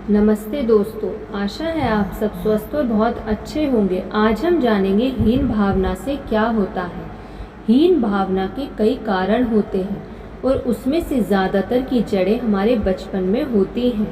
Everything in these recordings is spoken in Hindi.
नमस्ते दोस्तों, आशा है आप सब स्वस्थ और बहुत अच्छे होंगे। आज हम जानेंगे हीन भावना से क्या होता है। हीन भावना के कई कारण होते हैं और उसमें से ज़्यादातर की जड़ें हमारे बचपन में होती हैं।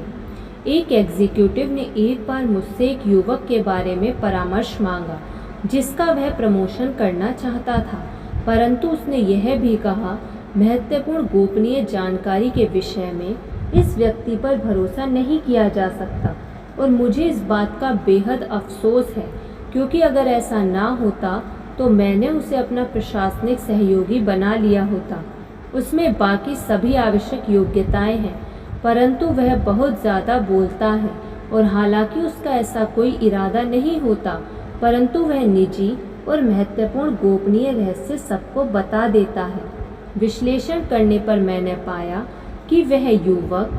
एक एग्जीक्यूटिव ने एक बार मुझसे एक युवक के बारे में परामर्श मांगा जिसका वह प्रमोशन करना चाहता था, परंतु उसने यह भी कहा, महत्वपूर्ण गोपनीय जानकारी के विषय में इस व्यक्ति पर भरोसा नहीं किया जा सकता। और मुझे इस बात का बेहद अफसोस है, क्योंकि अगर ऐसा ना होता तो मैंने उसे अपना प्रशासनिक सहयोगी बना लिया होता। उसमें बाकी सभी आवश्यक योग्यताएं हैं, परंतु वह बहुत ज़्यादा बोलता है और हालांकि उसका ऐसा कोई इरादा नहीं होता, परंतु वह निजी और महत्वपूर्ण गोपनीय रहस्य सबको बता देता है। विश्लेषण करने पर मैंने पाया कि वह युवक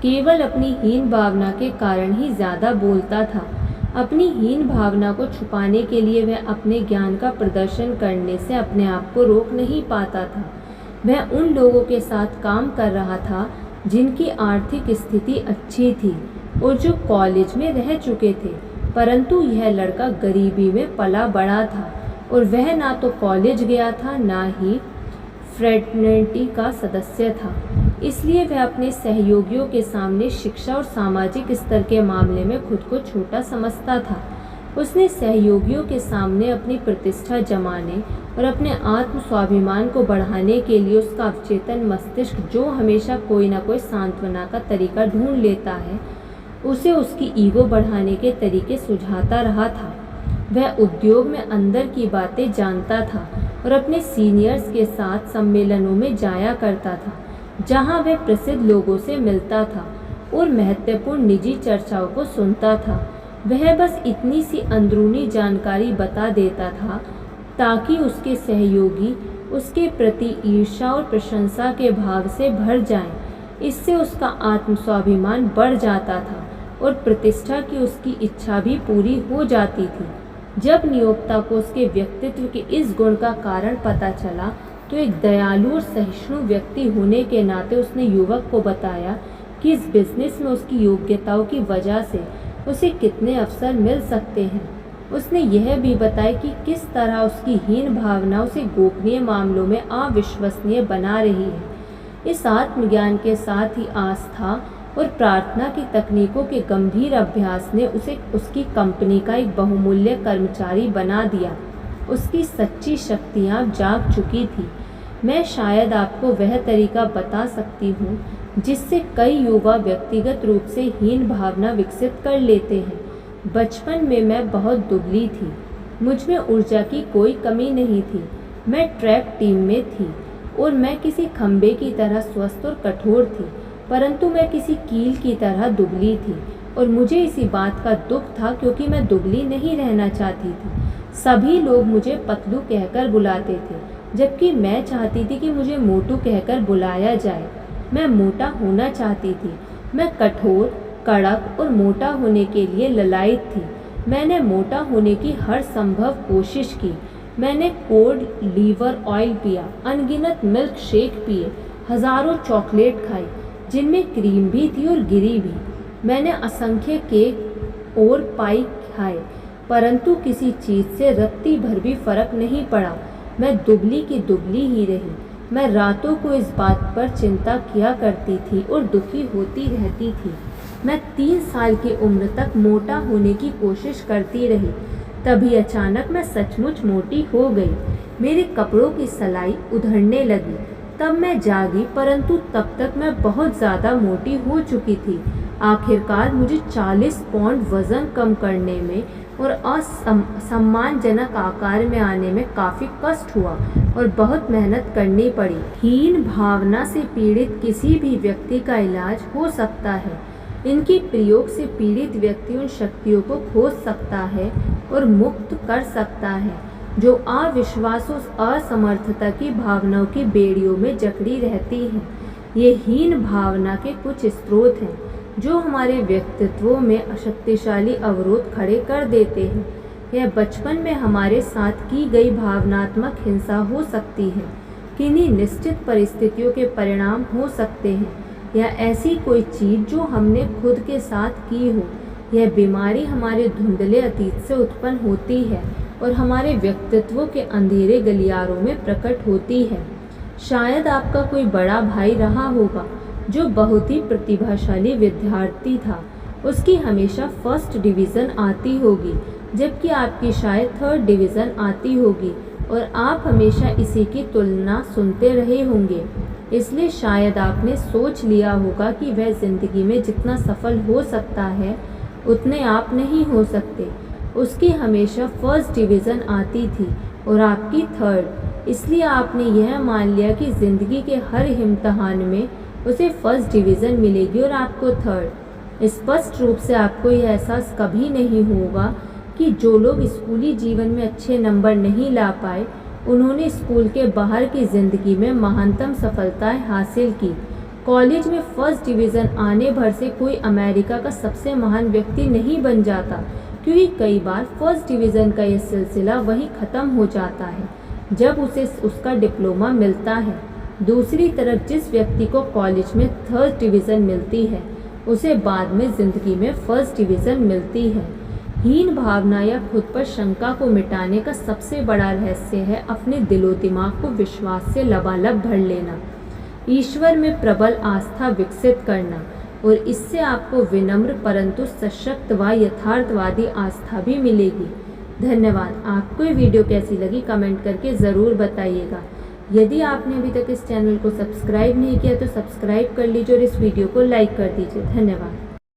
केवल अपनी हीन भावना के कारण ही ज़्यादा बोलता था। अपनी हीन भावना को छुपाने के लिए वह अपने ज्ञान का प्रदर्शन करने से अपने आप को रोक नहीं पाता था। वह उन लोगों के साथ काम कर रहा था जिनकी आर्थिक स्थिति अच्छी थी और जो कॉलेज में रह चुके थे, परंतु यह लड़का गरीबी में पला बड़ा था और वह ना तो कॉलेज गया था, ना ही फ्रेटर्निटी का सदस्य था। इसलिए वह अपने सहयोगियों के सामने शिक्षा और सामाजिक स्तर के मामले में खुद को छोटा समझता था। उसने सहयोगियों के सामने अपनी प्रतिष्ठा जमाने और अपने आत्म स्वाभिमान को बढ़ाने के लिए उसका अवचेतन मस्तिष्क, जो हमेशा कोई ना कोई सांत्वना का तरीका ढूंढ लेता है, उसे उसकी ईगो बढ़ाने के तरीके सुझाता रहा था। वह उद्योग में अंदर की बातें जानता था और अपने सीनियर्स के साथ सम्मेलनों में जाया करता था, जहां वह प्रसिद्ध लोगों से मिलता था और महत्वपूर्ण निजी चर्चाओं को सुनता था। वह बस इतनी सी अंदरूनी जानकारी बता देता था ताकि उसके सहयोगी उसके प्रति ईर्ष्या और प्रशंसा के भाव से भर जाएं। इससे उसका आत्मस्वाभिमान बढ़ जाता था और प्रतिष्ठा की उसकी इच्छा भी पूरी हो जाती थी। जब नियोक्ता को उसके व्यक्तित्व के इस गुण का कारण पता चला तो एक दयालु और सहिष्णु व्यक्ति होने के नाते उसने युवक को बताया कि इस बिजनेस में उसकी योग्यताओं की वजह से उसे कितने अवसर मिल सकते हैं। उसने यह भी बताया कि किस तरह उसकी हीन भावना उसे गोपनीय मामलों में अविश्वसनीय बना रही है। इस आत्मज्ञान के साथ ही आस्था और प्रार्थना की तकनीकों के गंभीर अभ्यास ने उसे उसकी कंपनी का एक बहुमूल्य कर्मचारी बना दिया। उसकी सच्ची शक्तियाँ जाग चुकी थी। मैं शायद आपको वह तरीका बता सकती हूँ जिससे कई युवा व्यक्तिगत रूप से हीन भावना विकसित कर लेते हैं। बचपन में मैं बहुत दुबली थी, मुझ में ऊर्जा की कोई कमी नहीं थी। मैं ट्रैक टीम में थी और मैं किसी खंबे की तरह स्वस्थ और कठोर थी, परंतु मैं किसी कील की तरह दुबली थी और मुझे इसी बात का दुख था, क्योंकि मैं दुबली नहीं रहना चाहती थी। सभी लोग मुझे पतलू कहकर बुलाते थे, जबकि मैं चाहती थी कि मुझे मोटू कहकर बुलाया जाए। मैं मोटा होना चाहती थी। मैं कठोर, कड़क और मोटा होने के लिए ललायित थी। मैंने मोटा होने की हर संभव कोशिश की। मैंने कोड लीवर ऑयल पिया, अनगिनत मिल्क शेक पिए, हजारों चॉकलेट खाई जिनमें क्रीम भी थी और गिरी भी। मैंने असंख्य केक और पाई खाए, परंतु किसी चीज़ से रत्ती भर भी फर्क नहीं पड़ा। मैं दुबली की दुबली ही रही। मैं रातों को इस बात पर चिंता किया करती थी और दुखी होती रहती थी। मैं 3 साल की उम्र तक मोटा होने की कोशिश करती रही। तभी अचानक मैं सचमुच मोटी हो गई। मेरे कपड़ों की सिलाई उधड़ने लगी। तब मैं जागी, परंतु तब तक मैं बहुत ज़्यादा मोटी हो चुकी थी। आखिरकार मुझे 40 पाउंड वज़न कम करने में और असम्मानजनक आकार में आने में काफ़ी कष्ट हुआ और बहुत मेहनत करनी पड़ी। हीन भावना से पीड़ित किसी भी व्यक्ति का इलाज हो सकता है। इनके प्रयोग से पीड़ित व्यक्ति उन शक्तियों को खोज सकता है और मुक्त कर सकता है जो अविश्वास और असमर्थता की भावनाओं की बेड़ियों में जकड़ी रहती हैं। ये हीन भावना के कुछ स्रोत हैं जो हमारे व्यक्तित्वों में शक्तिशाली अवरोध खड़े कर देते हैं। यह बचपन में हमारे साथ की गई भावनात्मक हिंसा हो सकती है, किन्हीं निश्चित परिस्थितियों के परिणाम हो सकते हैं, या ऐसी कोई चीज़ जो हमने खुद के साथ की हो। यह बीमारी हमारे धुंधले अतीत से उत्पन्न होती है और हमारे व्यक्तित्व के अंधेरे गलियारों में प्रकट होती है। शायद आपका कोई बड़ा भाई रहा होगा जो बहुत ही प्रतिभाशाली विद्यार्थी था। उसकी हमेशा फर्स्ट डिवीज़न आती होगी, जबकि आपकी शायद थर्ड डिवीज़न आती होगी और आप हमेशा इसी की तुलना सुनते रहे होंगे। इसलिए शायद आपने सोच लिया होगा कि वह ज़िंदगी में जितना सफल हो सकता है उतने आप नहीं हो सकते। उसकी हमेशा फर्स्ट डिवीज़न आती थी और आपकी थर्ड। इसलिए आपने यह मान लिया कि ज़िंदगी के हर इम्तिहान में उसे फर्स्ट डिवीज़न मिलेगी और आपको थर्ड। स्पष्ट रूप से आपको यह एहसास कभी नहीं होगा कि जो लोग स्कूली जीवन में अच्छे नंबर नहीं ला पाए, उन्होंने स्कूल के बाहर की ज़िंदगी में महानतम सफलताएं हासिल की। कॉलेज में फर्स्ट डिवीज़न आने भर से कोई अमेरिका का सबसे महान व्यक्ति नहीं बन जाता, क्योंकि कई बार फर्स्ट डिवीज़न का यह सिलसिला वहीं ख़त्म हो जाता है जब उसे उसका डिप्लोमा मिलता है। दूसरी तरफ जिस व्यक्ति को कॉलेज में थर्ड डिवीज़न मिलती है, उसे बाद में ज़िंदगी में फर्स्ट डिवीज़न मिलती है। हीन भावना या खुद पर शंका को मिटाने का सबसे बड़ा रहस्य है अपने दिलो दिमाग को विश्वास से लबालब भर लेना, ईश्वर में प्रबल आस्था विकसित करना, और इससे आपको विनम्र परंतु सशक्त व यथार्थवादी आस्था भी मिलेगी। धन्यवाद। आपको ये वीडियो कैसी लगी कमेंट करके ज़रूर बताइएगा। यदि आपने अभी तक इस चैनल को सब्सक्राइब नहीं किया तो सब्सक्राइब कर लीजिए और इस वीडियो को लाइक कर दीजिए। धन्यवाद।